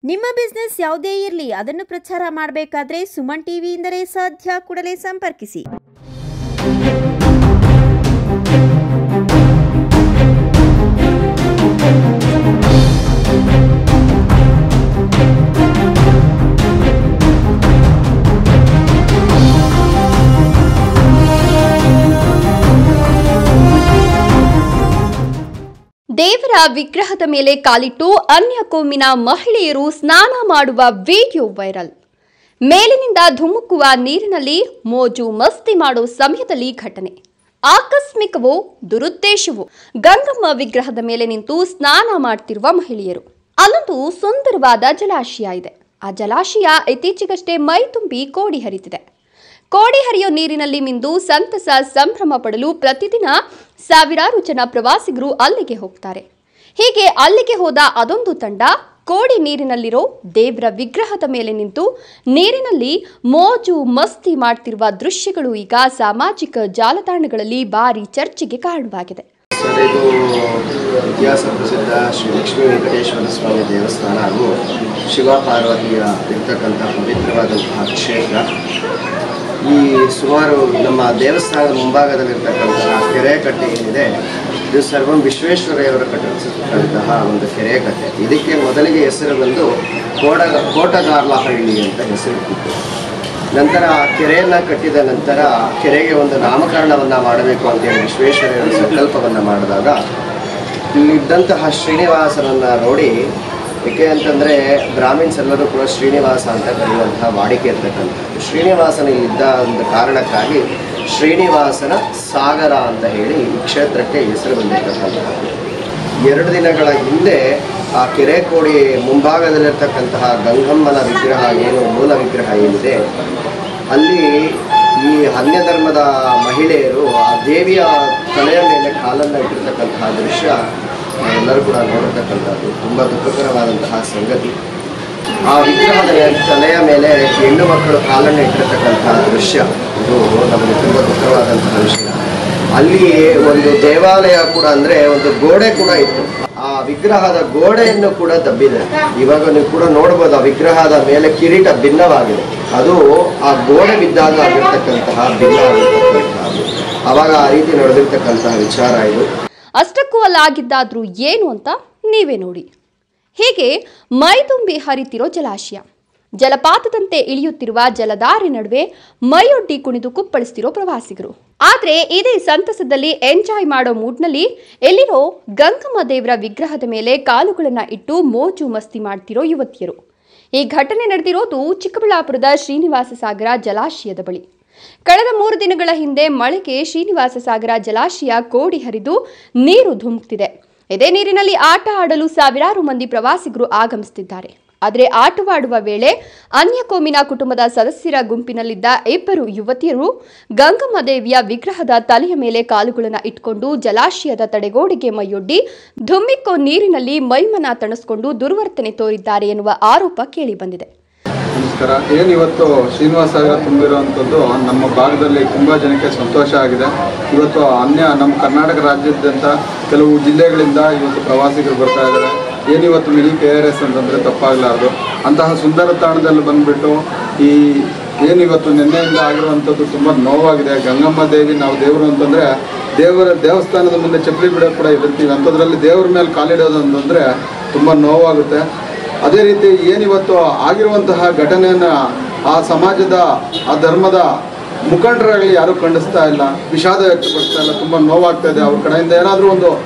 ನಿಮ್ಮ ಬಿಸ್ನೆಸ್ ಯಾವುದೇ ಇರಲಿ ಅದನ್ನು ಪ್ರಚಾರ ಮಾಡಬೇಕಾದ್ರೆ ಸುಮನ್ ಟಿವಿಯಿಂದಲೇ ಸಾಧ್ಯ. ಕೂಡಲೇ ಸಂಪರ್ಕಿಸಿ. ದೇವರ ವಿಗ್ರಹದ ಮೇಲೆ ಕಾಲಿಟ್ಟು ಅನ್ಯ ಕೋಮಿನ ಮಹಿಳೆಯರು ಸ್ನಾನ ಮಾಡುವ ವಿಡಿಯೋ ವೈರಲ್. ಮೇಲಿನಿಂದ ಧುಮುಕುವ ನೀರಿನಲ್ಲಿ ಮೋಜು ಮಸ್ತಿ ಮಾಡೋ ಸಮಯದಲ್ಲಿ ಘಟನೆ. ಆಕಸ್ಮಿಕವೋ ದುರುದ್ದೇಶವೋ, ಗಂಗಮ್ಮ ವಿಗ್ರಹದ ಮೇಲೆ ನಿಂತು ಸ್ನಾನ ಮಾಡ್ತಿರುವ ಮಹಿಳೆಯರು. ಅಲ್ಲೊಂದು ಸುಂದರವಾದ ಜಲಾಶಯ ಇದೆ. ಆ ಜಲಾಶಯ ಇತ್ತೀಚೆಗಷ್ಟೇ ಮೈ ತುಂಬಿ ಕೋಡಿ ಹರಿತಿದೆ. ಕೋಡಿ ಹರಿಯೋ ನೀರಿನಲ್ಲಿ ಮಿಂದು ಸಂತಸ ಸಂಭ್ರಮ ಪಡಲು ಪ್ರತಿದಿನ ಸಾವಿರಾರು ಜನ ಪ್ರವಾಸಿಗರು ಅಲ್ಲಿಗೆ ಹೋಗ್ತಾರೆ. ಹೀಗೆ ಅಲ್ಲಿಗೆ ಹೋದ ಅದೊಂದು ತಂಡ ಕೋಡಿ ನೀರಿನಲ್ಲಿರೋ ದೇವರ ವಿಗ್ರಹದ ಮೇಲೆ ನಿಂತು ನೀರಿನಲ್ಲಿ ಮೋಜು ಮಸ್ತಿ ಮಾಡ್ತಿರುವ ದೃಶ್ಯಗಳು ಈಗ ಸಾಮಾಜಿಕ ಜಾಲತಾಣಗಳಲ್ಲಿ ಭಾರಿ ಚರ್ಚೆಗೆ ಕಾರಣವಾಗಿದೆ. ಇದು ಇತಿಹಾಸ ಪ್ರಸಿದ್ಧ ಶ್ರೀ ಲಕ್ಷ್ಮೀ ವೆಂಕಟೇಶ್ವರ ಸ್ವಾಮಿ ದೇವಸ್ಥಾನ ಹಾಗೂ ಶಿವ ಪಾರ್ವತಿಯ ಇರ್ತಕ್ಕಂಥ ಪವಿತ್ರವಾದಂತಹ ಕ್ಷೇತ್ರ. ಈ ಸುಮಾರು ನಮ್ಮ ದೇವಸ್ಥಾನದ ಮುಂಭಾಗದಲ್ಲಿರ್ತಕ್ಕಂತಹ ಕೆರೆ ಕಟ್ಟೆ ಏನಿದೆ, ಇದು ಸರ್ವಂ ವಿಶ್ವೇಶ್ವರಯ್ಯವರು ಕಟ್ಟಿಸಿದಂತಹ ಒಂದು ಕೆರೆ ಕಟ್ಟೆ. ಇದಕ್ಕೆ ಮೊದಲಿಗೆ ಹೆಸರು ಬಂದು ಕೋಟಗಾರ್ಲಹಳ್ಳಿ ಅಂತ ಹೆಸರಿಟ್ಟಿತ್ತು. ನಂತರ ಕೆರೆಯನ್ನು ಕಟ್ಟಿದ ನಂತರ ಕೆರೆಗೆ ಒಂದು ನಾಮಕರಣವನ್ನು ಮಾಡಬೇಕು ಅಂತೇಳಿ ವಿಶ್ವೇಶ್ವರಯ್ಯರ ಸಂಕಲ್ಪವನ್ನು ಮಾಡಿದಾಗ ಇಲ್ಲಿದ್ದಂತಹ ಶ್ರೀನಿವಾಸನನ್ನು ನೋಡಿ, ಏಕೆ ಅಂತಂದರೆ ಬ್ರಾಹ್ಮಿನ್ಸ್ ಎಲ್ಲರೂ ಕೂಡ ಶ್ರೀನಿವಾಸ ಅಂತ ಕರೆಯುವಂತಹ ವಾಡಿಕೆ ಇರ್ತಕ್ಕಂಥದ್ದು. ಶ್ರೀನಿವಾಸನ ಇದ್ದ ಒಂದು ಕಾರಣಕ್ಕಾಗಿ ಶ್ರೀನಿವಾಸನ ಸಾಗರ ಅಂತ ಹೇಳಿ ಈ ಕ್ಷೇತ್ರಕ್ಕೆ ಹೆಸರು ಬಂದಿರತಕ್ಕಂಥದ್ದು. 2 ದಿನಗಳ ಹಿಂದೆ ಆ ಕೆರೆ ಕೋಡಿ ಮುಂಭಾಗದಲ್ಲಿರ್ತಕ್ಕಂತಹ ಗಂಗಮ್ಮನ ವಿಗ್ರಹ ಏನು ಮೂಲ ವಿಗ್ರಹ ಏನಿದೆ, ಅಲ್ಲಿ ಈ ಅನ್ಯ ಧರ್ಮದ ಮಹಿಳೆಯರು ಆ ದೇವಿಯ ತಲೆಯ ಮೇಲೆ ಕಾಲನ್ನು ಇಟ್ಟಿರ್ತಕ್ಕಂತಹ ದೃಶ್ಯ ಎಲ್ಲರೂ ಕೂಡ ನೋಡಿರ್ತಕ್ಕಂಥದ್ದು ತುಂಬ ದುಃಖಕರವಾದಂತಹ ಸಂಗತಿ. ಆ ವಿಗ್ರಹದ ತಲೆಯ ಮೇಲೆ ಹೆಣ್ಣು ಮಕ್ಕಳು ಕಾಲನ್ನು ಇಟ್ಟಿರ್ತಕ್ಕಂತಹ ದೃಶ್ಯ ಇದು ನಮಗೆ ತುಂಬ ದುಃಖವಾದಂತಹ ವಿಷಯ. ಅಲ್ಲಿ ಒಂದು ದೇವಾಲಯ ಕೂಡ ಅಂದರೆ ಒಂದು ಗೋಡೆ ಕೂಡ ಇತ್ತು. ಆ ವಿಗ್ರಹದ ಗೋಡೆಯನ್ನು ಕೂಡ ದಬ್ಬಿದೆ. ಇವಾಗ ನೀವು ಕೂಡ ನೋಡ್ಬೋದು, ಆ ವಿಗ್ರಹದ ಮೇಲೆ ಕಿರೀಟ ಭಿನ್ನವಾಗಿದೆ. ಅದು ಆ ಗೋಡೆ ಬಿದ್ದಾಗ ಆಗಿರ್ತಕ್ಕಂತಹ ಭಿನ್ನ ಆಗಿರ್ತಕ್ಕಂಥದ್ದು. ಆವಾಗ ಆ ರೀತಿ ನಡೆದಿರ್ತಕ್ಕಂತಹ ವಿಚಾರ ಇದು. ಅಷ್ಟಕ್ಕೂ ಅಲ್ಲಾಗಿದ್ದಾದ್ರೂ ಏನು ಅಂತ ನೀವೇ ನೋಡಿ. ಹೀಗೆ ಮೈದುಂಬಿ ಹರಿತಿರೋ ಜಲಾಶಯ, ಜಲಪಾತದಂತೆ ಇಳಿಯುತ್ತಿರುವ ಜಲಧಾರೆ ನಡುವೆ ಮೈಯೊಡ್ಡಿ ಕುಣಿದು ಕುಪ್ಪಳಿಸ್ತಿರೋ ಪ್ರವಾಸಿಗರು. ಆದ್ರೆ ಇದೇ ಸಂತಸದಲ್ಲಿ ಎಂಜಾಯ್ ಮಾಡೋ ಮೂಡ್ನಲ್ಲಿ ಎಲ್ಲಿರೋ ಗಂಗಮ್ಮ ದೇವರ ವಿಗ್ರಹದ ಮೇಲೆ ಕಾಲುಗಳನ್ನ ಇಟ್ಟು ಮೋಜು ಮಸ್ತಿ ಮಾಡ್ತಿರೋ ಯುವತಿಯರು. ಈ ಘಟನೆ ನಡೆದಿರೋದು ಚಿಕ್ಕಬಳ್ಳಾಪುರದ ಶ್ರೀನಿವಾಸ ಸಾಗರ ಜಲಾಶಯದ ಬಳಿ. ಕಳೆದ 3 ದಿನಗಳ ಹಿಂದೆ ಮಳೆಗೆ ಶ್ರೀನಿವಾಸ ಸಾಗರ ಜಲಾಶಯ ಕೋಡಿ ಹರಿದು ನೀರು ಧುಮುಕ್ತಿದೆ. ಇದೇ ನೀರಿನಲ್ಲಿ ಆಟ ಆಡಲು ಸಾವಿರಾರು ಮಂದಿ ಪ್ರವಾಸಿಗರು ಆಗಮಿಸುತ್ತಿದ್ದಾರೆ. ಆದರೆ ಆಟವಾಡುವ ವೇಳೆ ಅನ್ಯ ಕೋಮಿನ ಕುಟುಂಬದ ಸದಸ್ಯರ ಗುಂಪಿನಲ್ಲಿದ್ದ 2 ಯುವತಿಯರು ಗಂಗಮ್ಮ ದೇವಿಯ ವಿಗ್ರಹದ ತಲೆಯ ಮೇಲೆ ಕಾಲುಗಳನ್ನು ಇಟ್ಕೊಂಡು ಜಲಾಶಯದ ತಡೆಗೋಡೆಗೆ ಮೈಯೊಡ್ಡಿ ಧುಮ್ಮಿಕ್ಕೋ ನೀರಿನಲ್ಲಿ ಮೈಮನ ತಣಿಸಿಕೊಂಡು ದುರ್ವರ್ತನೆ ತೋರಿದ್ದಾರೆ ಎನ್ನುವ ಆರೋಪ ಕೇಳಿಬಂದಿದೆ. ನಮಸ್ಕಾರ. ಇವತ್ತು ಶ್ರೀನಿವಾಸ ಸಾಗರ ತುಂಬಿರುವಂಥದ್ದು ನಮ್ಮ ಭಾಗದಲ್ಲಿ ತುಂಬ ಜನಕ್ಕೆ ಸಂತೋಷ ಆಗಿದೆ. ಇವತ್ತು ನಮ್ಮ ಕರ್ನಾಟಕ ರಾಜ್ಯಾದ್ಯಂತ ಕೆಲವು ಜಿಲ್ಲೆಗಳಿಂದ ಇವತ್ತು ಪ್ರವಾಸಿಗರು ಬರ್ತಾ ಇದ್ದಾರೆ. ಇವತ್ತು ಮಿನಿ KRS ಅಂತಂದರೆ ತಪ್ಪಾಗಲಾರ್ದು. ಅಂತಹ ಸುಂದರ ತಾಣದಲ್ಲಿ ಬಂದುಬಿಟ್ಟು ಇವತ್ತು ನಿನ್ನೆಯಿಂದ ಆಗಿರುವಂಥದ್ದು ತುಂಬ ನೋವಾಗಿದೆ. ಗಂಗಮ್ಮ ದೇವಿ, ನಾವು ದೇವರು ಅಂತಂದರೆ ದೇವಸ್ಥಾನದ ಮುಂದೆ ಚಪ್ಪಲಿ ಬಿಡೋಕೆ ಕೂಡ ಇರ್ತೀವಿ. ಅಂಥದ್ರಲ್ಲಿ ದೇವ್ರ ಮೇಲೆ ಕಾಲಿಡೋದು ಅಂತಂದರೆ ತುಂಬ ನೋವಾಗುತ್ತೆ. ಅದೇ ರೀತಿ ಇವತ್ತು ಆಗಿರುವಂತಹ ಘಟನೆಯನ್ನು ಆ ಸಮಾಜದ, ಆ ಧರ್ಮದ ಮುಖಂಡರಾಗಲಿ ಯಾರೂ ಖಂಡಿಸ್ತಾ ಇಲ್ಲ, ವಿಷಾದ ವ್ಯಕ್ತಪಡಿಸ್ತಾ ಇಲ್ಲ. ತುಂಬ ನೋವಾಗ್ತಾ ಇದೆ. ಅವ್ರ ಕಡೆಯಿಂದ ಏನಾದರೂ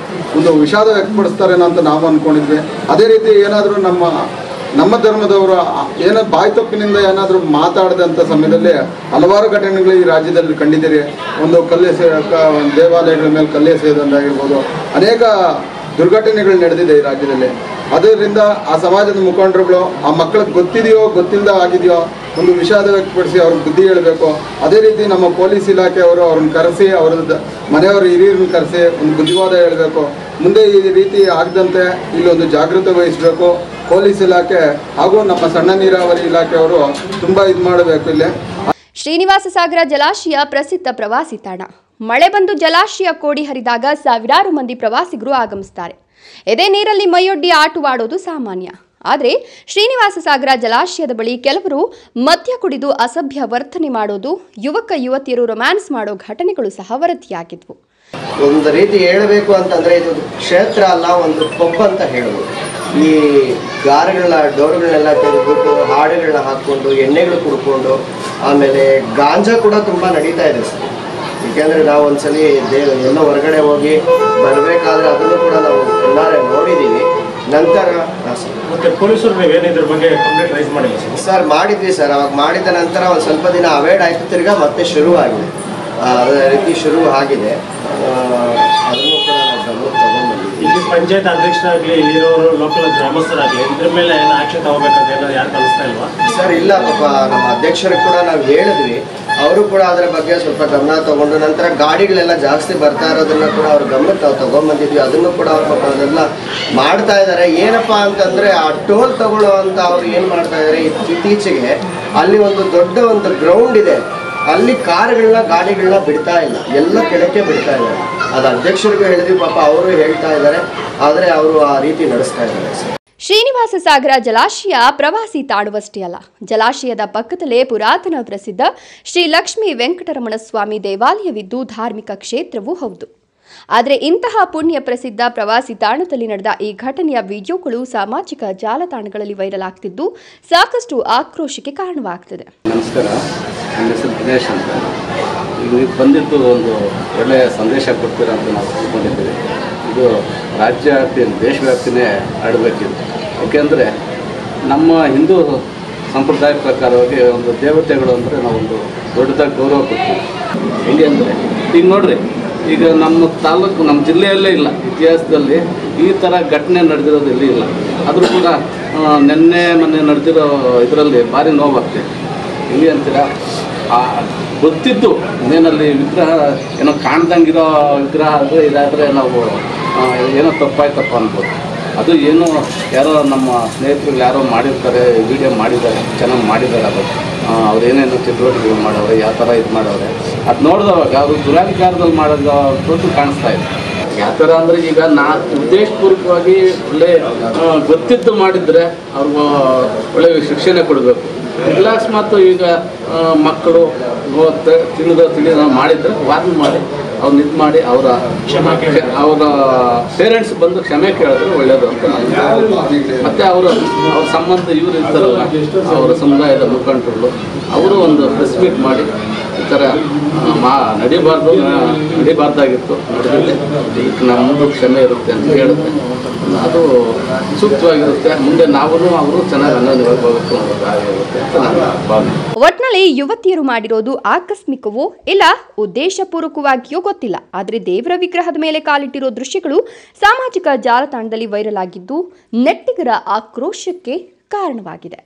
ಒಂದು ವಿಷಾದ ವ್ಯಕ್ತಪಡಿಸ್ತಾರೇನೋ ಅಂತ ನಾವು ಅಂದ್ಕೊಂಡಿದ್ವಿ. ಅದೇ ರೀತಿ ಏನಾದರೂ ನಮ್ಮ ಧರ್ಮದವರು ಬಾಯಿ ತಪ್ಪಿನಿಂದ ಏನಾದರೂ ಮಾತಾಡದಂಥ ಸಮಯದಲ್ಲಿ ಹಲವಾರು ಘಟನೆಗಳು ಈ ರಾಜ್ಯದಲ್ಲಿ ಕಂಡಿದ್ದೀರಿ. ಒಂದು ದೇವಾಲಯಗಳ ಮೇಲೆ ಕಲ್ಲೆಸೆಯೋದಂತಾಗಿರ್ಬೋದು, ಅನೇಕ ದುರ್ಘಟನೆಗಳು ನಡೆದಿದೆ ಈ ರಾಜ್ಯದಲ್ಲಿ. ಅದರಿಂದ ಆ ಸಮಾಜದ ಮುಖಂಡರುಗಳು ಆ ಮಕ್ಕಳಿಗೆ ಗೊತ್ತಿದೆಯೋ ಗೊತ್ತಿಲ್ಲದ ಆಗಿದೆಯೋ ಒಂದು ವಿಷಾದ ವ್ಯಕ್ತಪಡಿಸಿ ಅವ್ರಿಗೆ ಬುದ್ಧಿ ಹೇಳಬೇಕು. ಅದೇ ರೀತಿ ನಮ್ಮ ಪೊಲೀಸ್ ಇಲಾಖೆಯವರು ಅವ್ರನ್ನ ಕರೆಸಿ, ಅವ್ರದ್ದು ಮನೆಯವರು ಹಿರಿಯರನ್ನ ಕರೆಸಿ ಒಂದು ಬುದ್ಧಿವಾದ ಹೇಳಬೇಕು. ಮುಂದೆ ಈ ರೀತಿ ಆಗದಂತೆ ಇಲ್ಲೊಂದು ಜಾಗೃತಿ ವಹಿಸಬೇಕು ಪೊಲೀಸ್ ಇಲಾಖೆ ಹಾಗೂ ನಮ್ಮ ಸಣ್ಣ ನೀರಾವರಿ ಇಲಾಖೆಯವರು ತುಂಬ ಇದು ಮಾಡಬೇಕು. ಇಲ್ಲಿ ಶ್ರೀನಿವಾಸ ಸಾಗರ ಜಲಾಶಯ ಪ್ರಸಿದ್ಧ ಪ್ರವಾಸಿ ತಾಣ. ಮಳೆ ಬಂದು ಜಲಾಶಯ ಕೋಡಿ ಹರಿದಾಗ ಸಾವಿರಾರು ಮಂದಿ ಪ್ರವಾಸಿಗರು ಆಗಮಿಸುತ್ತಾರೆ. ಇದೇ ನೀರಲ್ಲಿ ಮೈಯೊಡ್ಡಿ ಆಟವಾಡೋದು ಸಾಮಾನ್ಯ. ಆದರೆ ಶ್ರೀನಿವಾಸ ಸಾಗರ ಜಲಾಶಯದ ಬಳಿ ಕೆಲವರು ಮದ್ಯ ಕುಡಿದು ಅಸಭ್ಯ ವರ್ತನೆ ಮಾಡೋದು, ಯುವಕ ಯುವತಿಯರು ರೊಮ್ಯಾನ್ಸ್ ಮಾಡೋ ಘಟನೆಗಳು ಸಹ ವರದಿಯಾಗಿದ್ವು. ಒಂದು ರೀತಿ ಹೇಳಬೇಕು ಅಂತಂದ್ರೆ ಇದು ಕ್ಷೇತ್ರ ಅಲ್ಲ, ಒಂದು ಪಬ್ ಅಂತ ಹೇಳ್ಬೋದು. ಈ ಗಾರ್ಗಳ ಡೋರ್ಗಳನ್ನೆಲ್ಲ ತೆಗೆದುಬಿಟ್ಟು ಹಾಡುಗಳನ್ನ ಹಾಕ್ಕೊಂಡು ಎಣ್ಣೆಗಳು ಕುಡ್ಕೊಂಡು, ಆಮೇಲೆ ಗಾಂಜಾ ಕೂಡ ತುಂಬ ನಡೀತಾ ಇದೆ ಸರ್. ಏಕೆಂದರೆ ನಾವು ಒಂದ್ಸಲಿ ಎಲ್ಲ ಹೊರಗಡೆ ಹೋಗಿ ಬರಬೇಕಾದ್ರೆ ಅದನ್ನು ಕೂಡ ನಾವು ಎಲ್ಲಾರೇ ನೋಡಿದ್ದೀವಿ. ನಂತರ ಮತ್ತೆ ಪೊಲೀಸರು ನೀವೇನಿದ್ರ ಬಗ್ಗೆ ಕಂಪ್ಲೇಂಟ್ ರೈಸ್ ಮಾಡಿಲ್ಲ ಸರ್? ಮಾಡಿದ್ವಿ ಸರ್. ಅವಾಗ ಮಾಡಿದ ನಂತರ ಒಂದು ಸ್ವಲ್ಪ ದಿನ ಅವಾಯ್ಡ್ ಆಯಿತು, ತಿರ್ಗಾ ಮತ್ತೆ ಶುರುವಾಗಿದೆ. ಅದೇ ರೀತಿ ಶುರು ಆಗಿದೆ. ಅದನ್ನು ಕೂಡ ನಾವು ಗಮನಕ್ಕೆ ತಗೊಂಡ್ಬಂದಿದ್ದೀವಿ. ಇಲ್ಲಿ ಪಂಚಾಯತ್ ಅಧ್ಯಕ್ಷರಾಗಲಿ, ಇಲ್ಲಿರೋರು ಲೋಕಲ್ ಗ್ರಾಮಸ್ಥರಾಗಲಿ ಇದ್ರ ಮೇಲೆ ಏನು ಆಕ್ಷನ್ ತಗೋಬೇಕಂತ ಏನಾದ್ರು ಯಾರು ಕಲಿಸ್ತಾ ಇಲ್ವಾ ಸರ್? ಇಲ್ಲ ಪಾಪ, ನಮ್ಮ ಅಧ್ಯಕ್ಷರಿಗೆ ಕೂಡ ನಾವು ಹೇಳಿದ್ವಿ. ಅವರು ಕೂಡ ಅದರ ಬಗ್ಗೆ ಸ್ವಲ್ಪ ಗಮನ ತಗೊಂಡು, ನಂತರ ಗಾಡಿಗಳೆಲ್ಲ ಜಾಸ್ತಿ ಬರ್ತಾ ಇರೋದನ್ನ ಕೂಡ ಅವ್ರ ಗಮನಕ್ಕೆ ನಾವು ತಗೊಂಡ್ಬಂದಿದ್ವಿ. ಅದನ್ನು ಕೂಡ ಅವ್ರ ಪಾಪ ಅದೆಲ್ಲ ಮಾಡ್ತಾ ಇದ್ದಾರೆ. ಏನಪ್ಪಾ ಅಂತಂದ್ರೆ ಆ ಟೋಲ್ ತಗೊಳ್ಳೋ ಅಂತ ಅವ್ರು ಏನು ಮಾಡ್ತಾ ಇದ್ದಾರೆ, ಇತ್ತೀಚೆಗೆ ಅಲ್ಲಿ ಒಂದು ದೊಡ್ಡ ಒಂದು ಗ್ರೌಂಡ್ ಇದೆ, ಅಲ್ಲಿ ಕಾರುಗಳನ್ನ ಗಾಡಿಗಳನ್ನ ಬಿಡ್ತಾ ಇಲ್ಲ, ಎಲ್ಲ ಕೆಳಕ್ಕೆ ಬಿಡ್ತಾ ಇದ್ದಾರೆ. ಅದು ಅಧ್ಯಕ್ಷರಿಗೂ ಹೇಳಿದ್ವಿ, ಪಾಪ ಅವರು ಹೇಳ್ತಾ ಇದ್ದಾರೆ, ಆದರೆ ಅವರು ಆ ರೀತಿ ನಡೆಸ್ತಾ ಇದ್ದಾರೆ ಸರ್. ಶ್ರೀನಿವಾಸ ಸಾಗರ ಜಲಾಶಯ ಪ್ರವಾಸಿ ತಾಣವಷ್ಟೇ ಅಲ್ಲ, ಜಲಾಶಯದ ಪಕ್ಕದಲ್ಲೇ ಪುರಾತನ ಪ್ರಸಿದ್ಧ ಶ್ರೀ ಲಕ್ಷ್ಮೀ ವೆಂಕಟರಮಣ ಸ್ವಾಮಿ ದೇವಾಲಯವಿದ್ದು ಧಾರ್ಮಿಕ ಕ್ಷೇತ್ರವೂ ಹೌದು. ಆದರೆ ಇಂತಹ ಪುಣ್ಯ ಪ್ರಸಿದ್ಧ ಪ್ರವಾಸಿ ತಾಣದಲ್ಲಿ ನಡೆದ ಈ ಘಟನೆಯ ವಿಡಿಯೋಗಳು ಸಾಮಾಜಿಕ ಜಾಲತಾಣಗಳಲ್ಲಿ ವೈರಲ್ ಆಗ್ತಿದ್ದು ಸಾಕಷ್ಟು ಆಕ್ರೋಶಕ್ಕೆ ಕಾರಣವಾಗ್ತಿದೆ. ನಮಸ್ಕಾರ, ನನ್ನ ಹೆಸರು ದಿನೇಶ್ ಅಂತ. ಈಗ ಬಂದಿದ್ದು ಒಂದು ಒಳ್ಳೆಯ ಸಂದೇಶ ಕೊಡ್ತೀರಾ ಅಂತ ನಾವು ತಿಳ್ಕೊಂಡಿದ್ದೀವಿ. ಇದು ರಾಜ್ಯ ವ್ಯಾಪ್ತಿ, ದೇಶವ್ಯಾಪ್ತಿನೇ ಹರಡಬೇಕಿತ್ತು. ಏಕೆಂದರೆ ನಮ್ಮ ಹಿಂದೂ ಸಂಪ್ರದಾಯ ಪ್ರಕಾರವಾಗಿ ಒಂದು ದೇವತೆಗಳು ಅಂದರೆ ನಾವೊಂದು ದೊಡ್ಡದಾಗಿ ಗೌರವ ಕೊಡ್ತೀವಿ. ಹೇಗೆ ಅಂದರೆ ಈಗ ನೋಡಿರಿ, ಈಗ ನಮ್ಮ ತಾಲೂಕು, ನಮ್ಮ ಜಿಲ್ಲೆಯಲ್ಲೇ ಇಲ್ಲ, ಇತಿಹಾಸದಲ್ಲಿ ಈ ಥರ ಘಟನೆ ನಡೆದಿರೋದು ಎಲ್ಲಿ ಇಲ್ಲ. ಆದರೂ ಕೂಡ ಮೊನ್ನೆ ನಡೆದಿರೋ ಇದರಲ್ಲಿ ಭಾರಿ ನೋವಾಗ್ತದೆ. ಇಲ್ಲಿ ಅಂತೀರಾ, ಗೊತ್ತಿದ್ದು ಇನ್ನೇನಲ್ಲಿ ವಿಗ್ರಹ ಏನೋ ಕಾಣ್ದಂಗಿರೋ ವಿಗ್ರಹ ಆದರೆ ಇದಾದರೆ ನಾವು ಏನೋ ತಪ್ಪಾಯ್ತಪ್ಪ ಅನ್ಬೋದು. ಅದು ಏನೋ ಯಾರೋ ನಮ್ಮ ಸ್ನೇಹಿತರು ಯಾರೋ ಮಾಡಿರ್ತಾರೆ, ವಿಡಿಯೋ ಮಾಡಿದ್ದಾರೆ, ಚೆನ್ನಾಗಿ ಮಾಡಿದ್ದಾರೆ. ಅದು ಅವ್ರು ಏನೇನೋ ಚಟುವಟಿಕೆಗಳು ಮಾಡವ್ರೆ, ಯಾವ ಥರ ಇದು ಮಾಡವ್ರೆ, ಅದು ನೋಡಿದವಾಗ ಅವರು ದುರಾಧಿಕಾರದಲ್ಲಿ ಮಾಡೋದು ಕಾಣಿಸ್ತಾ ಇದೆ. ಯಾವ ಥರ ಅಂದರೆ ಈಗ ಉದ್ದೇಶಪೂರ್ವಕವಾಗಿ ಒಳ್ಳೆ ಗೊತ್ತಿದ್ದು ಮಾಡಿದರೆ ಅವ್ರಿಗೂ ಒಳ್ಳೆ ಶಿಕ್ಷಣ ಕೊಡಬೇಕು. ಅಕಸ್ಮಾತ್ ಈಗ ಮಕ್ಕಳು ತಿಳಿದ ಮಾಡಿದರೆ ವಾದ ಮಾಡಿ ಅವ್ರನ್ನ ಇದು ಮಾಡಿ ಅವರ ಪೇರೆಂಟ್ಸ್ ಬಂದು ಕ್ಷಮೆ ಕೇಳಿದ್ರೆ ಒಳ್ಳೆಯದು ಅಂತ. ಮತ್ತು ಅವ್ರ ಸಂಬಂಧ ಇವರು ಇರ್ತಾರಲ್ಲ, ಅವರ ಸಮುದಾಯದ ಮುಖಂಡರುಗಳು, ಅವರು ಒಂದು ಪ್ರೆಸ್ ಮೀಟ್ ಮಾಡಿ ಈ ಥರ ನಡಿಬಾರ್ದಾಗಿತ್ತು, ನಡೆದಿದೆ, ಇದಕ್ಕೆ ನಮ್ಮದು ಕ್ಷಮೆ ಇರುತ್ತೆ ಅಂತ ಹೇಳುತ್ತೆ. ಅದು ಸೂಕ್ತವಾಗಿರುತ್ತೆ. ಮುಂದೆ ನಾವು ಅವರು ಚೆನ್ನಾಗಿ ಅನ್ನೋದಿರಬೇಕು ಅಂತ ನನ್ನ ಭಾವನೆ. ಒಟ್ನಲ್ಲಿ ಯುವತಿಯರು ಮಾಡಿರೋದು ಆಕಸ್ಮಿಕವೋ ಇಲ್ಲ ಉದ್ದೇಶಪೂರ್ವಕವಾಗಿಯೋ ಗೊತ್ತಿಲ್ಲ, ಆದರೆ ದೇವರ ವಿಗ್ರಹದ ಮೇಲೆ ಕಾಲಿಟ್ಟಿರೋ ದೃಶ್ಯಗಳು ಸಾಮಾಜಿಕ ಜಾಲತಾಣದಲ್ಲಿ ವೈರಲ್ ಆಗಿದ್ದು ನೆಟ್ಟಿಗರ ಆಕ್ರೋಶಕ್ಕೆ ಕಾರಣವಾಗಿದೆ.